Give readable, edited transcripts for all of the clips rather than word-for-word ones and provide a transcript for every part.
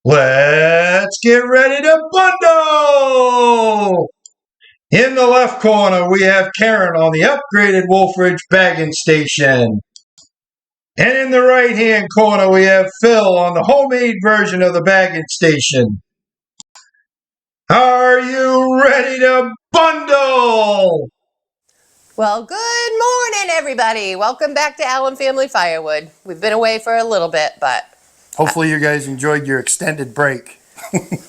Let's get ready to bundle! In the left corner, we have Karen on the upgraded Wolfridge bagging station. And in the right-hand corner, we have Phil on the homemade version of the bagging station. Are you ready to bundle? Well, good morning, everybody. Welcome back to Allen Family Firewood. We've been away for a little bit, but Hopefully you guys enjoyed your extended break.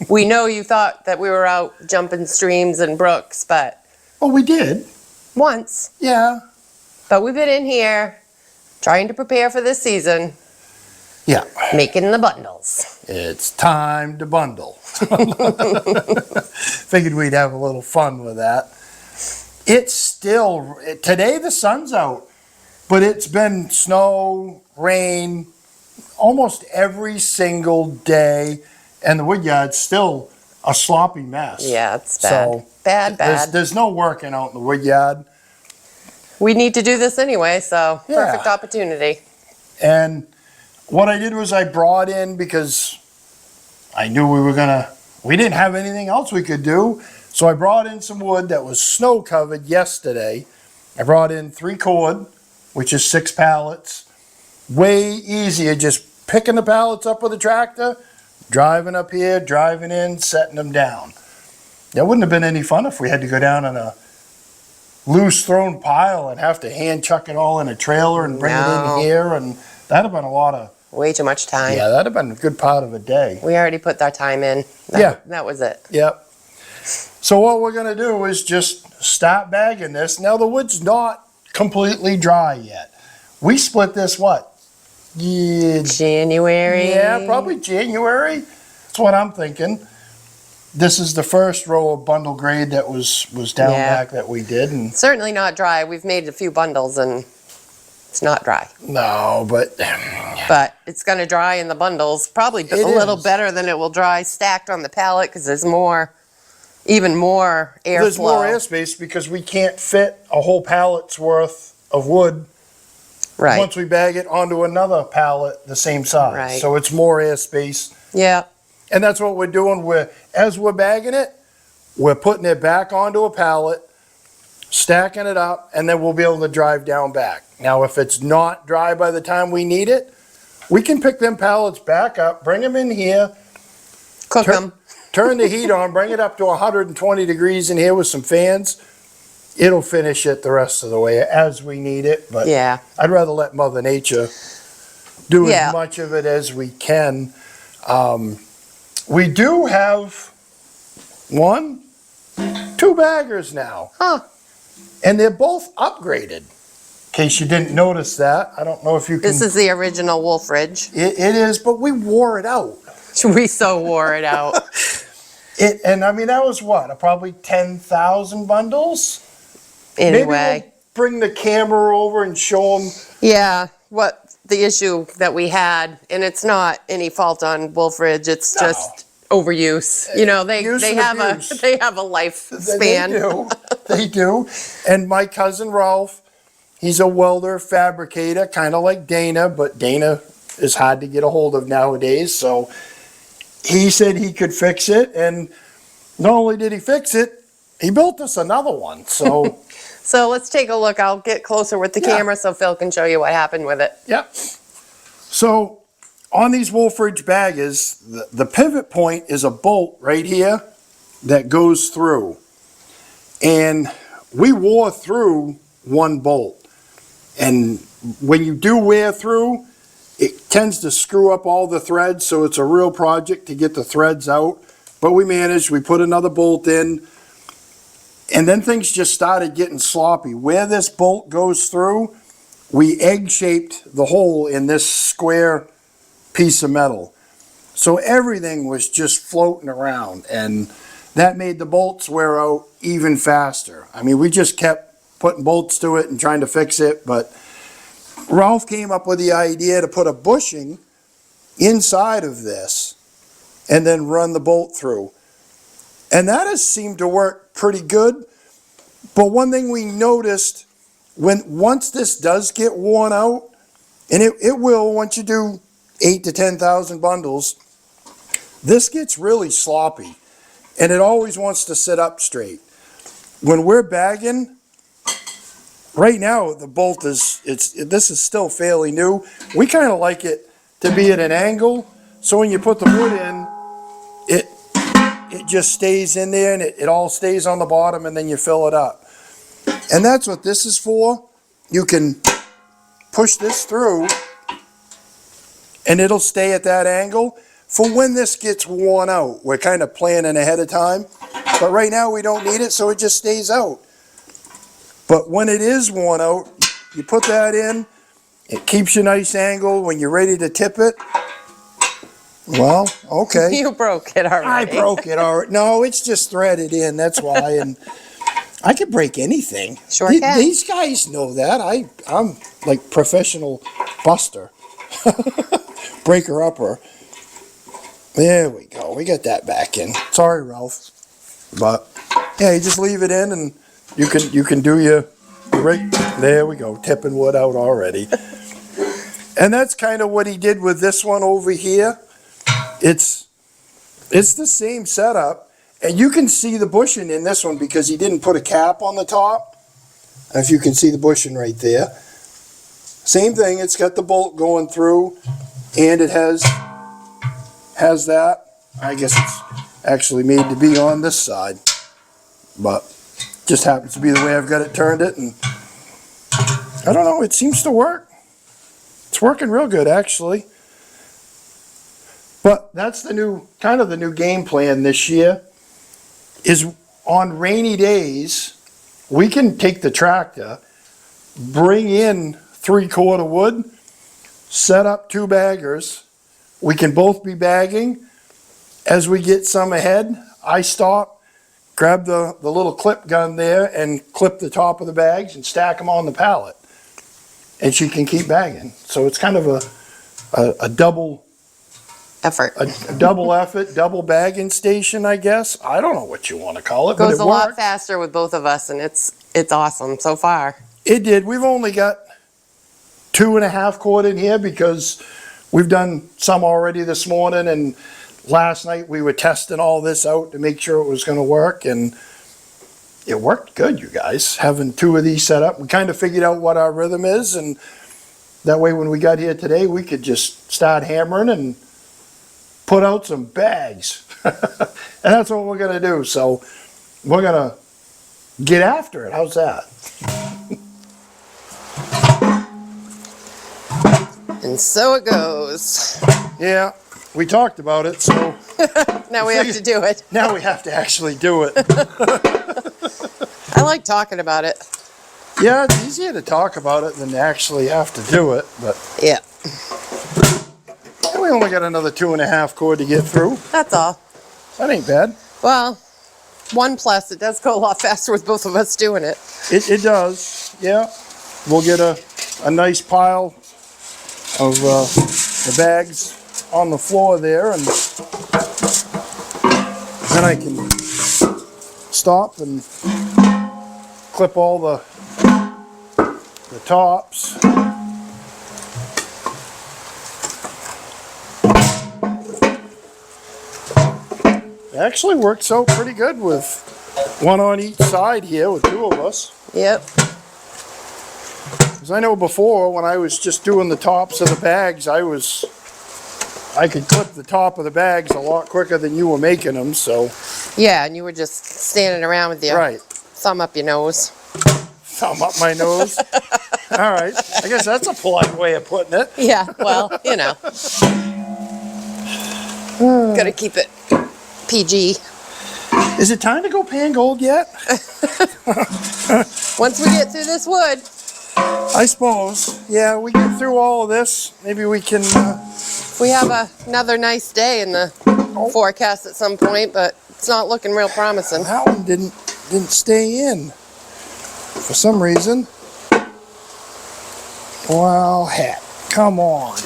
we know you thought that we were out jumping streams and brooks, but Well, we did. once. Yeah. But we've been in here trying to prepare for this season, Yeah. making the bundles. It's time to bundle. Figured we'd have a little fun with that. It's still, today the sun's out, but it's been snow, rain, almost every single day, and the Woodyard's still a sloppy mess. Yeah, it's bad. So bad. There's no working out in the Woodyard. We need to do this anyway, so Yeah. perfect opportunity. And what I did was I brought in, because I knew we didn't have anything else we could do, so I brought in some wood that was snow covered yesterday. I brought in 3-cord, which is 6 pallets. Way easier just picking the pallets up with a tractor, driving up here, driving in, setting them down. That wouldn't have been any fun if we had to go down in a loose thrown pile and have to hand chuck it all in a trailer and bring it No. in here, and that'd have been a lot of, Way too much time. yeah, that'd have been a good part of a day. We already put our time in. That was it. Yep. So what we're gonna do is just start bagging this. Now the wood's not completely dry yet. We split this what? Yeah, January. yeah, probably January. That's what I'm thinking. This is the first row of bundle grade that was down Yeah. back that we did, and Certainly not dry. We've made a few bundles and it's not dry. no, but But it's going to dry in the bundles. Probably a It little is. better than it will dry stacked on the pallet because there's even more airflow. there's more airspace because we can't fit a whole pallet's worth of wood Right. once we bag it onto another pallet the same size. Right. So it's more airspace. Yeah. And that's what we're doing. As we're bagging it, we're putting it back onto a pallet, stacking it up, and then we'll be able to drive down back. Now, if it's not dry by the time we need it, we can pick them pallets back up, bring them in here, Cook Tur- them. turn the heat on, bring it up to 120 degrees in here with some fans. It'll finish it the rest of the way as we need it, but Yeah. I'd rather let Mother Nature do Yeah. as much of it as we can. We do have 2 baggers now, Huh. and they're both upgraded. In case you didn't notice that, I don't know if you can. This is the original Wolfridge. It is, but we wore it out. We so wore it out. And I mean, that was what, probably 10,000 bundles? Anyway. Maybe we'll bring the camera over and show them. Yeah. What the issue that we had, and it's not any fault on Wolfridge, it's No. just overuse. You know, they Use and have abuse. they have a lifespan. They do. They do. And my cousin Ralph, he's a welder fabricator, kind of like Dana, but Dana is hard to get a hold of nowadays. So he said he could fix it. And not only did he fix it, he built us another one. So, So let's take a look. I'll get closer with the Yeah. camera so Phil can show you what happened with it. yep. So on these Wolfridge baggers, the pivot point is a bolt right here that goes through. And we wore through one bolt. And when you do wear through, it tends to screw up all the threads, so it's a real project to get the threads out. But we managed, we put another bolt in, and then things just started getting sloppy. Where this bolt goes through, we egg-shaped the hole in this square piece of metal. So everything was just floating around, and that made the bolts wear out even faster. I mean, we just kept putting bolts to it and trying to fix it, but Ralph came up with the idea to put a bushing inside of this and then run the bolt through. And that has seemed to work pretty good. But one thing we noticed, once this does get worn out, and it will once you do 8,000 to 10,000 bundles, This gets really sloppy, and it always wants to sit up straight. When we're bagging, right now the bolt this is still fairly new. We kind of like it to be at an angle, so when you put the wood in, it just stays in there, and it all stays on the bottom, and then you fill it up. And that's what this is for. You can push this through, and it'll stay at that angle for when this gets worn out. We're kind of planning ahead of time, but right now we don't need it, so it just stays out. But when it is worn out, you put that in, it keeps you nice angle. When you're ready to tip it, well, okay. You broke it already. I broke it already. No, it's just threaded in, that's why. And I can break anything. Sure can. These guys know that. I'm like professional buster. Breaker-upper. There we go. We got that back in. Sorry, Ralph. But, yeah, you just leave it in, and you can do your right. There we go. Tipping wood out already. And that's kind of what he did with this one over here. It's the same setup, and you can see the bushing in this one because he didn't put a cap on the top. If you can see the bushing right there. Same thing, it's got the bolt going through, and it has that. I guess it's actually made to be on this side, but just happens to be the way I've got it turned it, and I don't know, it seems to work. It's working real good, actually. But that's the new, kind of the new game plan this year, is on rainy days, we can take the tractor, bring in 3/4 wood, set up 2 baggers. We can both be bagging. As we get some ahead, I stop, grab the little clip gun there and clip the top of the bags and stack them on the pallet. And she can keep bagging. So it's kind of a double Effort. a double effort, double bagging station, I guess. I don't know what you want to call it, but Goes it a lot works. faster with both of us, and it's awesome so far. It did. We've only got 2.5 quart in here because we've done some already this morning, and last night we were testing all this out to make sure it was going to work, and it worked good, you guys. Having 2 of these set up, we kind of figured out what our rhythm is, and that way when we got here today, we could just start hammering and put out some bags. And that's what we're going to do. So we're going to get after it. How's that? And so it goes. Yeah, we talked about it, so Now we have to do it. now we have to actually do it. I like talking about it. Yeah, it's easier to talk about it than to actually have to do it, but Yeah, we only got another 2.5 quart to get through. that's all. That ain't bad. Well, 1+, it does go a lot faster with both of us doing it. It does, yeah. We'll get a nice pile of the bags on the floor there, and then I can stop and clip all the tops. It actually works out pretty good with one on each side here with 2 of us. Yep. Because I know before, when I was just doing the tops of the bags, I could clip the top of the bags a lot quicker than you were making them, so. Yeah, and you were just standing around with your Right. thumb up your nose. Thumb up my nose. All right. I guess that's a polite way of putting it. Yeah, well, you know. Gotta keep it PG. Is it time to go pan gold yet? Once we get through this wood. I suppose. Yeah, we get through all of this. Maybe we can, We have another nice day in the forecast at some point, but it's not looking real promising. that one didn't stay in for some reason. Well, heck, come on.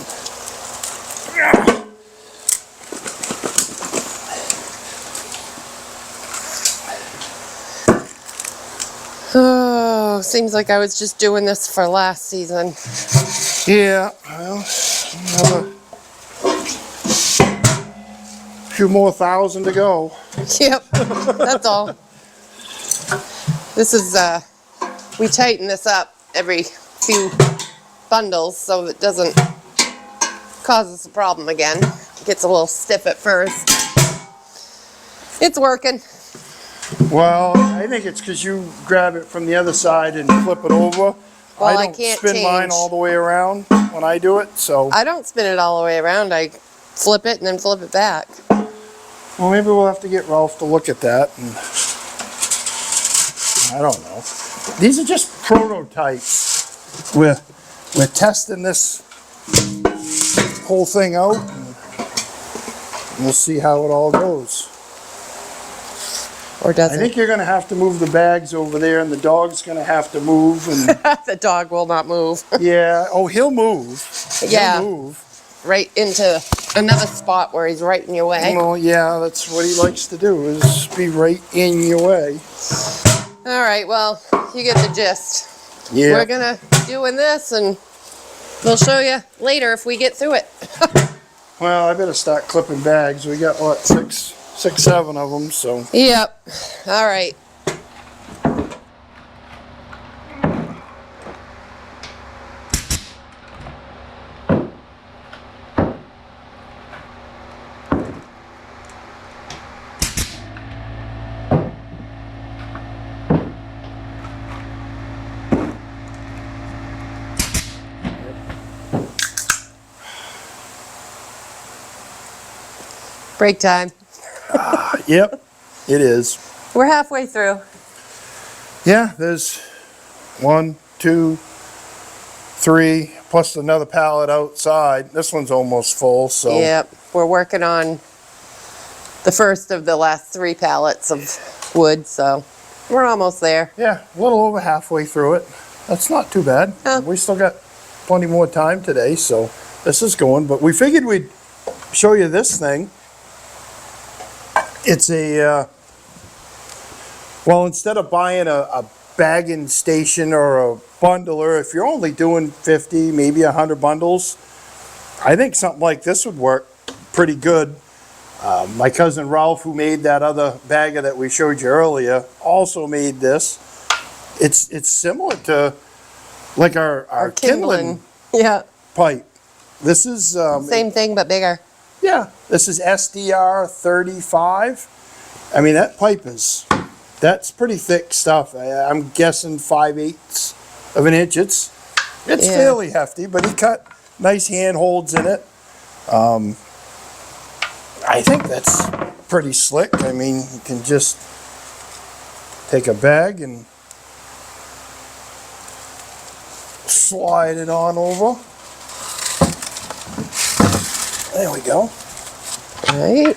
Oh, seems like I was just doing this for last season. Yeah, well, few more thousand to go. Yep, that's all. This is, we tighten this up every few bundles so it doesn't cause us a problem again. It gets a little stiff at first. It's working. Well, I think it's because you grab it from the other side and flip it over. Well, I don't can't spin mine change. all the way around when I do it, so. I don't spin it all the way around. I flip it and then flip it back. Well, maybe we'll have to get Ralph to look at that. And I don't know. These are just prototypes. We're testing this whole thing out, and we'll see how it all goes. Or does I it? think you're going to have to move the bags over there, and the dog's going to have to move. And The dog will not move. yeah, oh, he'll move. Yeah. He'll move. Right into another spot where he's right in your way. Well, yeah, that's what he likes to do, is be right in your way. All right, well, you get the gist. Yeah. We're gonna doing this, and we'll show you later if we get through it. Well, I better start clipping bags. We got, what, six, 7 of them, so. Yep. All right. Break time. Yep, it is. We're halfway through. Yeah, there's 1, 2, 3, plus another pallet outside. This one's almost full, so. Yep. We're working on the first of the last 3 pallets of wood, so we're almost there. Yeah, a little over halfway through it. That's not too bad. Yeah. We still got plenty more time today, so this is going. But we figured we'd show you this thing. It's a, well, instead of buying a bagging station or a bundler, if you're only doing 50, maybe 100 bundles, I think something like this would work pretty good. My cousin Ralph, who made that other bagger that we showed you earlier, also made this. It's similar to like our kindling Yeah. pipe. This is Same thing, but bigger. yeah, this is SDR 35. I mean, that pipe that's pretty thick stuff. I'm guessing 5/8 of an inch. It's Yeah. fairly hefty, but he cut nice handholds in it. I think that's pretty slick. I mean, you can just take a bag and slide it on over. There we go. All right.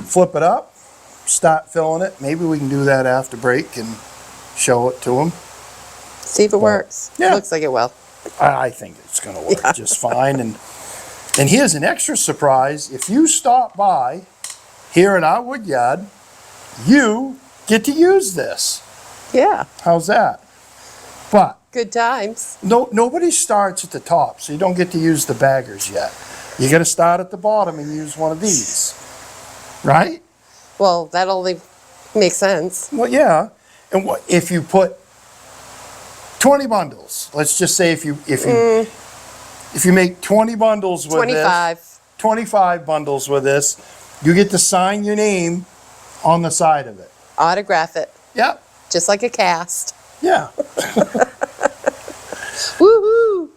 Flip it up, start filling it. Maybe we can do that after break and show it to him. See if it works. yeah. Looks like it will. I think it's going to work just fine. And here's an extra surprise. If you stop by here at our Woodyard, you get to use this. Yeah. How's that? But Good times. nobody starts at the top, so you don't get to use the baggers yet. You got to start at the bottom and use one of these, right? Well, that only makes sense. Well, yeah. And what if you put 20 bundles? Let's just say if you make 20 bundles with 25. this, 25 bundles with this, you get to sign your name on the side of it. Autograph it. Yeah, Just like a cast. yeah. Woohoo!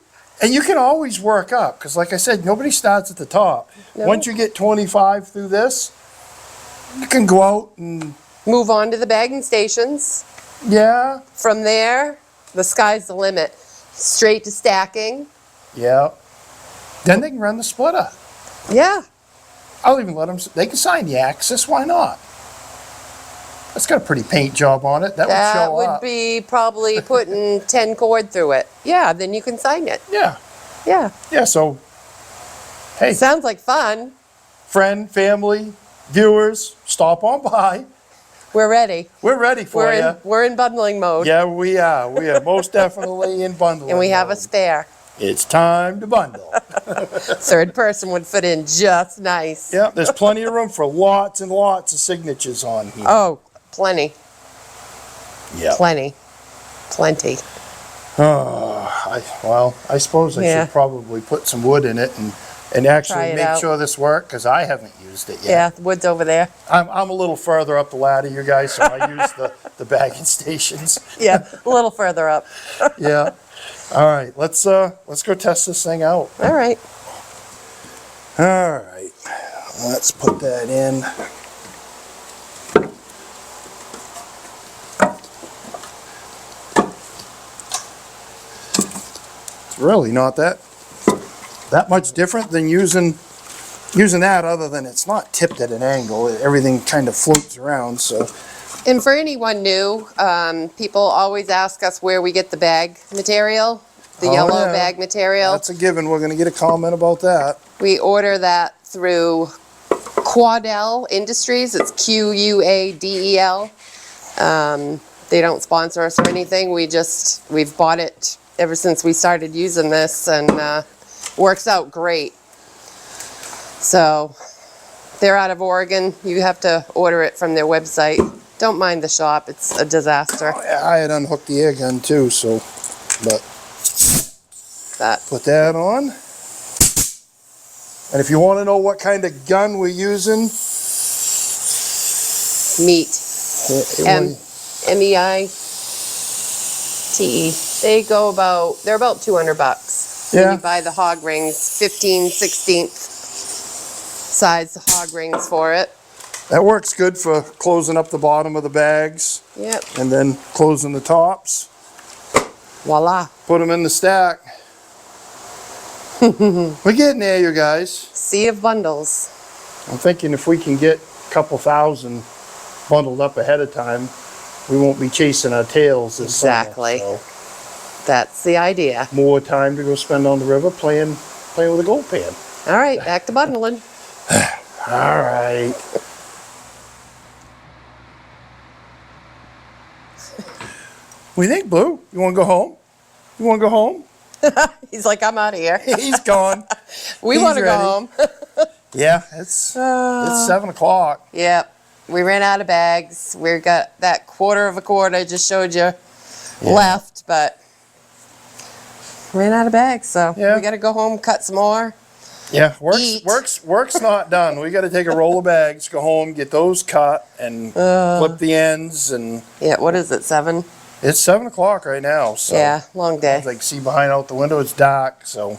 And you can always work up, because like I said, nobody starts at the top. No. Once you get 25 through this, you can go out and, Move on to the bagging stations. yeah, From there, the sky's the limit. Straight to stacking. yeah. Then they can run the splitter. Yeah. I'll even let them, they can sign the axis, why not? That's got a pretty paint job on it. That would That show would up. be probably putting 10 cord through it. Yeah, then you can sign it. Yeah, Yeah. yeah, so, hey, Sounds like fun. friend, family, viewers, stop on by. We're ready. We're ready for you. We're in bundling mode. Yeah, we are. We are most definitely in bundling. And we have a mode. spare. It's time to bundle. Third person would fit in just nice. Yeah, there's plenty of room for lots and lots of signatures on here. Oh, plenty, Yeah. plenty. I suppose I Yeah. should probably put some wood in it and actually Try it make out. sure this works, because I haven't used it yet. Yeah, the wood's over there. I'm a little further up the ladder, you guys, so I use the bagging stations. Yeah, a little further up. Yeah. All right, let's go test this thing out. All right. All right, let's put that in. It's really not that much different than using that, other than it's not tipped at an angle. Everything kind of floats around, so. And for anyone new, people always ask us where we get the bag material, the Oh, yellow yeah. bag material. That's a given. We're gonna get a comment about that. We order that through Quadel Industries. It's Quadel. They don't sponsor us or anything. We've bought it ever since we started using this, and works out great. So they're out of Oregon. You have to order it from their website. Don't mind the shop. It's a disaster. I had unhooked the air gun too, so, but That put that on. And if you want to know what kind of gun we're using, meat. it- MEITE. They're about $200. Yeah. When you buy the hog rings, 15/16 size hog rings for it. that works good for closing up the bottom of the bags Yep. and then closing the tops. Voila. Put them in the stack. We're getting there, you guys. Sea of bundles. I'm thinking if we can get a couple thousand bundled up ahead of time, we won't be chasing our tails this Exactly. summer. That's the idea. So more time to go spend on the river playing with a gold pan. All right, back to bundling. All right. What do you think, Blue? You want to go home? You want to go home? He's like, I'm out of here. He's gone. We He's want to go ready. home. Yeah, it's 7 o'clock. Yep. We ran out of bags. We got that quarter of a quart I just showed you left, but ran out of bags. So Yeah. we got to go home, cut some more. Yeah, Eat. work's not done. We got to take a roll of bags, go home, get those cut, and clip the ends. And Yeah, what is it, 7? it's 7 o'clock right now. So Yeah, long day. like see behind out the window, it's dark. So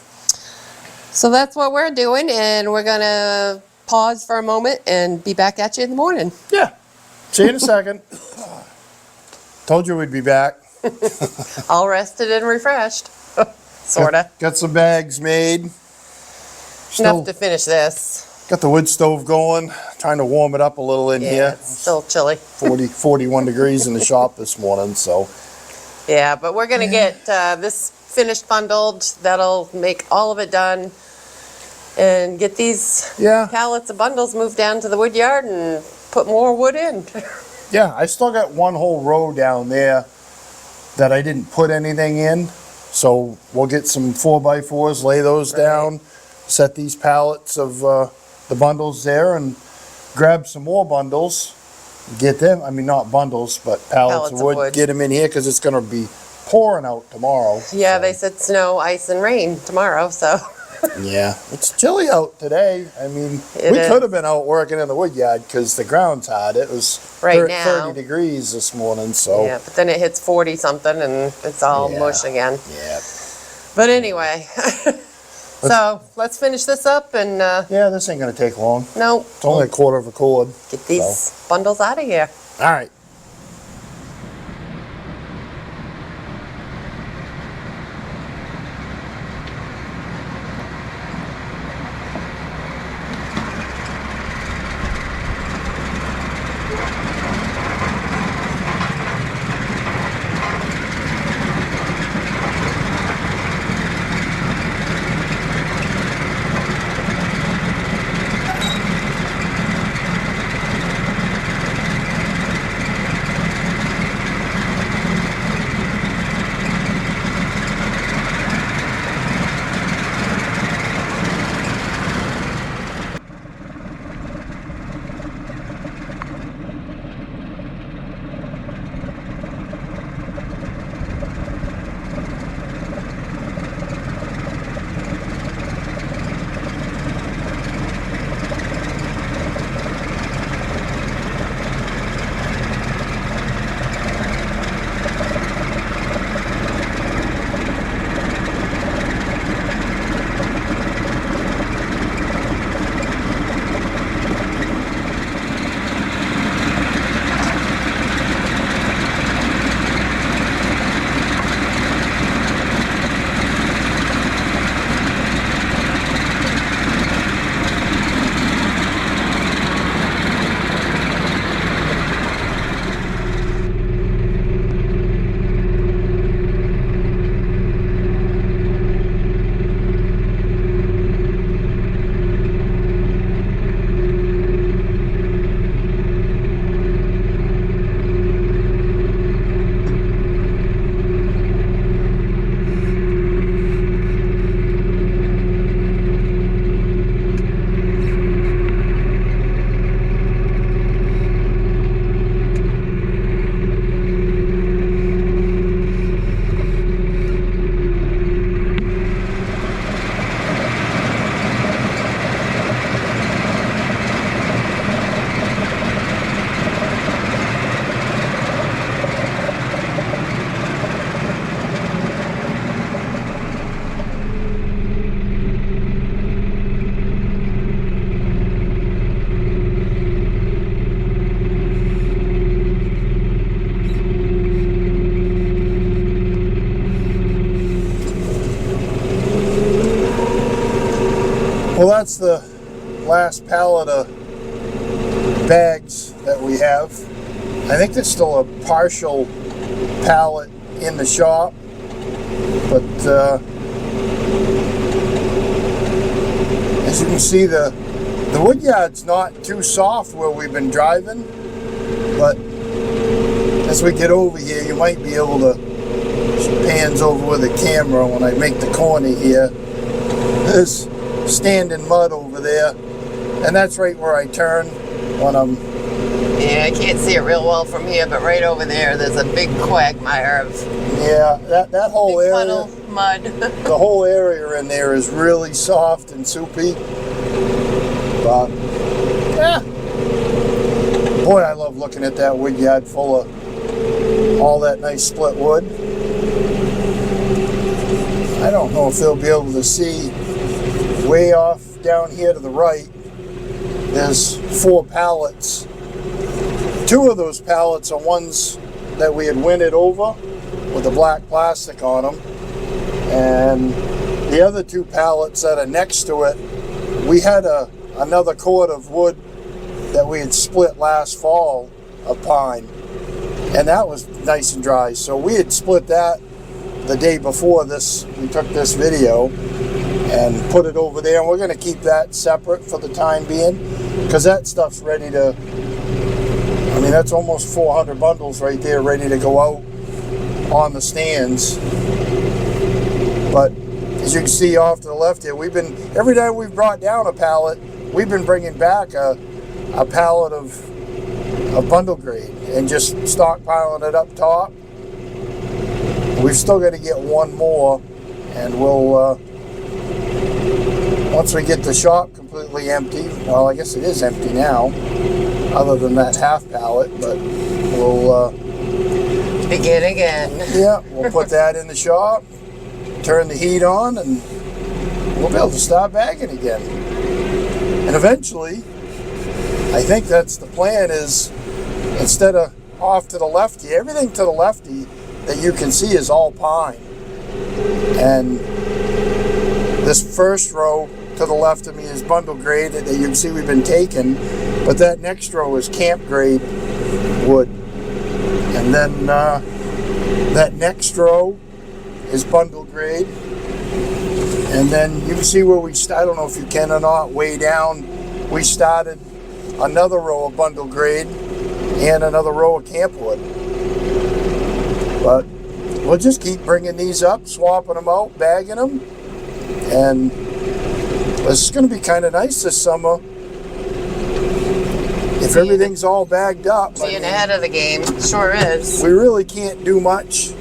So that's what we're doing, and we're going to pause for a moment and be back at you in the morning. yeah, see you in a second. Told you we'd be back. All rested and refreshed. Sorta. Got some bags made. Still Enough to finish this. got the wood stove going. Trying to warm it up a little in Yeah, here. it's still chilly. 41 degrees in the shop this morning. So Yeah, but we're gonna get this finished bundled. That'll make all of it done. And get these yeah, pallets of bundles moved down to the wood yard and put more wood in. yeah. I still got one whole row down there that I didn't put anything in. So we'll get some 4x4s, lay those Right. down, set these pallets of the bundles there, and grab some more bundles. Get them. I mean, not bundles, but pallets of wood. Get them in here because it's going to be pouring out tomorrow. Yeah, so. they said snow, ice, and rain tomorrow, so. Yeah, it's chilly out today. I mean, It we is. could have been out working in the wood yard because the ground's hot. It was Right now. 30 degrees this morning, so Yeah, but then it hits 40 something and it's all Yeah. mush again. yeah. But anyway, so let's finish this up and Yeah, this ain't gonna take long. no, It's only a quarter of a cord. get these bundles out of here. All right. Well, that's the last pallet of bags that we have. I think there's still a partial pallet in the shop, but as you can see, the Woodyard's not too soft where we've been driving, but as we get over here, you might be able to pans over with the camera when I make the corner here. There's standing mud over there, and that's right where I turn when I'm... Yeah, I can't see it real well from here, but right over there, there's a big quagmire of... Yeah, that whole big area... puddle, mud. The whole area in there is really soft and soupy. But, yeah. Boy, I love looking at that Woodyard full of all that nice split wood. I don't know if they'll be able to see way off down here to the right. There's 4 pallets. 2 of those pallets are ones that we had winted over with the black plastic on them. And the other 2 pallets that are next to it, we had another cord of wood that we had split last fall of pine. And that was nice and dry. So we had split that the day before this, we took this video and put it over there. And we're going to keep that separate for the time being, because that stuff's ready to, I mean, that's almost 400 bundles right there ready to go out on the stands. But as you can see off to the left here, we've been, every time we've brought down a pallet, we've been bringing back a pallet of bundle grade and just stockpiling it up top. We've still got to get one more, and we'll, once we get the shop completely empty, well, I guess it is empty now, other than that half pallet, but we'll begin again. Yeah, we'll put that in the shop, turn the heat on, and we'll be able to start bagging again. And eventually, I think that's the plan, is instead of off to the lefty, everything to the lefty that you can see is all pine. And this first row to the left of me is bundle grade that you can see we've been taking, but that next row is camp grade wood. And then that next row is bundle grade. And then you can see where we start, I don't know if you can or not, way down, we started another row of bundle grade and another row of camp wood. But we'll just keep bringing these up, swapping them out, bagging them, and this is going to be kind of nice this summer. If everything's all bagged up. Being ahead of the game, sure is. We really can't do much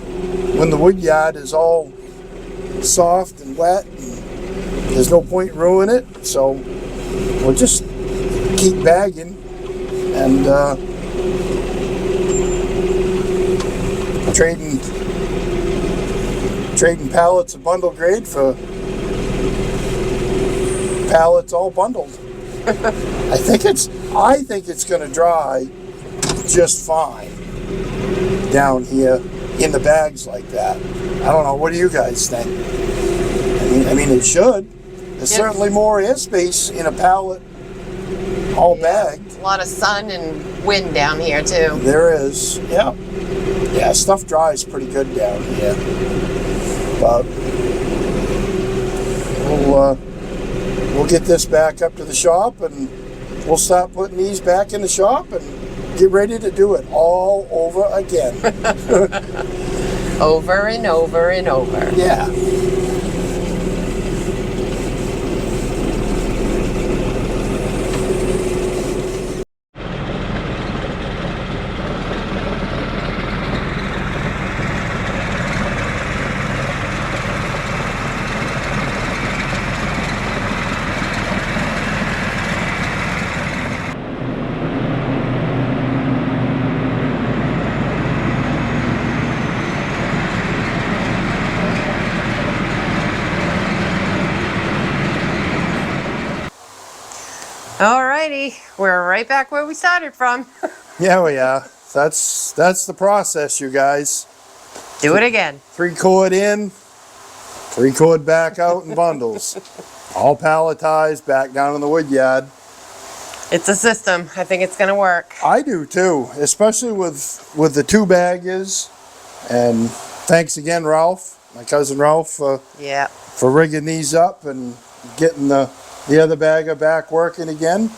when the Woodyard is all soft and wet. And there's no point in ruining it, so we'll just keep bagging and trading pallets of bundle grade for pallets all bundled. I think it's going to dry just fine down here in the bags like that. I don't know. What do you guys think? I mean it should. There's certainly more airspace in a pallet all bagged. A lot of sun and wind down here too. There is. Yeah. Yeah, stuff dries pretty good down here. But we'll get this back up to the shop, and we'll start putting these back in the shop and get ready to do it all over again. Over and over and over. Yeah. Alrighty, we're right back where we started from. Yeah, we are. That's the process, you guys. Do it again. 3 cord in, 3 cord back out in bundles. all palletized back down in the wood yard. It's a system. I think it's gonna work. I do too, especially with the two baggers. And thanks again, Ralph, my cousin Ralph, Yeah. for rigging these up and getting the other bagger back working again.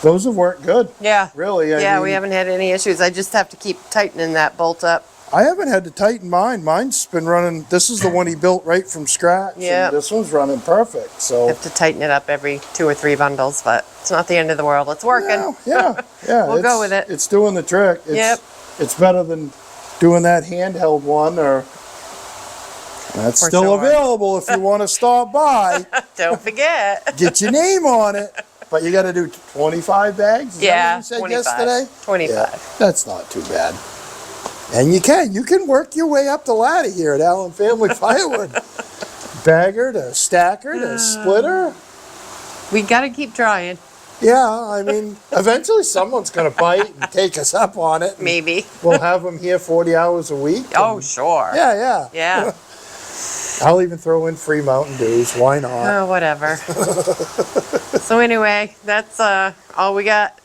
Those have worked good. Yeah. Really. I We mean, haven't had any issues. I just have to keep tightening that bolt up. I haven't had to tighten mine. Mine's been running. This is the one he built right from scratch. Yeah. And this one's running perfect. I So. have to tighten it up every 2 or 3 bundles, but it's not the end of the world. It's working. Yeah. We'll go with it. It's doing the trick. Yep. It's better than doing that handheld one, or that's For still sure. available if you want to stop by. Don't forget. Get your name on it. But you got to do 25 bags? Is that Yeah, what you said 25. yesterday? 25. Yeah, that's not too bad. And you can work your way up the ladder here at Allen Family Firewood. Bagger to stacker to splitter. We got to keep trying. Yeah, I mean, eventually someone's going to bite and take us up on it. and Maybe. We'll have them here 40 hours a week. Oh, and- sure. Yeah. Yeah. I'll even throw in free Mountain Dews. Why not? Oh, whatever. So anyway, that's all we got.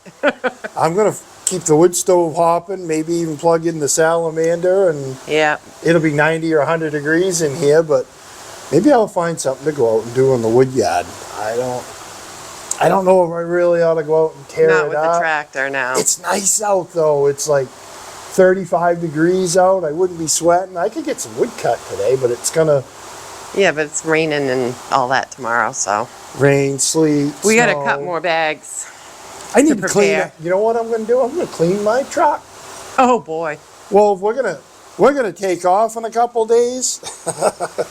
I'm going to keep the wood stove hopping, maybe even plug in the salamander, and Yeah. it'll be 90 or 100 degrees in here, but maybe I'll find something to go out and do in the wood yard. I don't know if I really ought to go out and tear Not it with up. the tractor now. It's nice out though. It's like 35 degrees out. I wouldn't be sweating. I could get some wood cut today, but it's gonna Yeah, but it's raining and all that tomorrow, so rain, sleet, we got to snow. cut more bags. I need to clean prepare. it. You know what I'm gonna do? I'm gonna clean my truck. Oh boy, Well, if we're gonna take off in a couple days.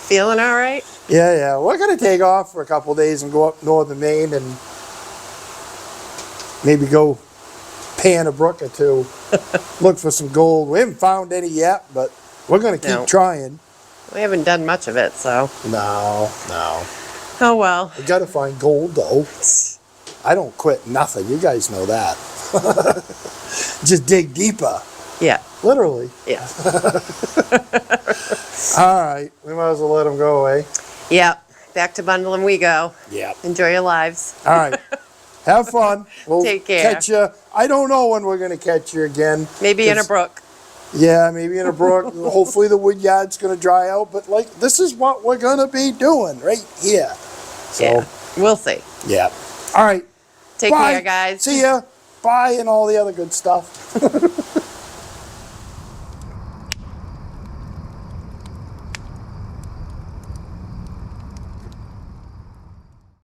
feeling all right? Yeah, we're gonna take off for a couple days and go up northern Maine and maybe go pan a brook or two, look for some gold. We haven't found any yet, but we're gonna keep No. trying. We haven't done much of it, so No. oh well. We gotta find gold though. I don't quit nothing. You guys know that. Just dig deeper, Yeah, literally. yeah, All right, we might as well let them go, eh? yeah. Back to bundling we go. Yeah. Enjoy your lives. All right. Have fun. We'll Take care. catch you. I don't know when we're gonna catch you again. Maybe in a 'cause- brook. Yeah, maybe in a brook. Hopefully the wood yard's gonna dry out, but like this is what we're gonna be doing right here. So Yeah, we'll see. yeah. All right. Take Bye. care, guys. See ya. Bye and all the other good stuff.